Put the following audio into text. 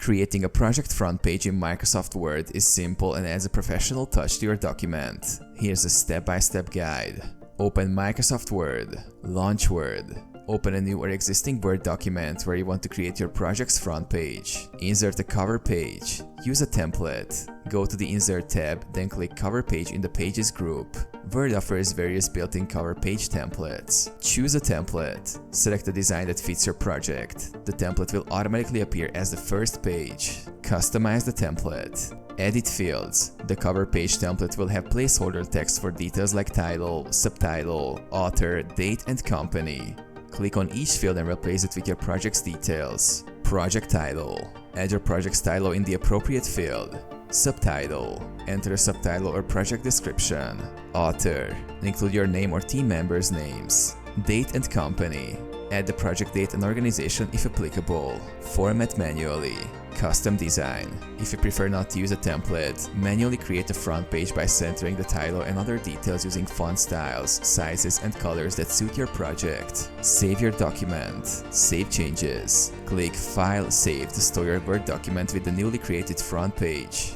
Creating a project front page in Microsoft Word is simple and adds a professional touch to your document. Here's a step-by-step guide. Open Microsoft Word. Launch Word. Open a new or existing Word document where you want to create your project's front page. Insert a cover page. Use a template. Go to the Insert tab, then click Cover Page in the Pages group. Word offers various built-in cover page templates. Choose a template. Select a design that fits your project. The template will automatically appear as the first page. Customize the template. Edit fields. The cover page template will have placeholder text for details like title, subtitle, author, date, and company. Click on each field and replace it with your project's details. Project title. Add your project's title in the appropriate field. Subtitle. Enter a subtitle or project description. Author. Include your name or team members' names. Date and company. Add the project date and organization if applicable. Format manually. Custom design. If you prefer not to use a template, manually create a front page by centering the title and other details using font styles, sizes, and colors that suit your project. Save your document. Save changes. Click File, Save to store your Word document with the newly created front page.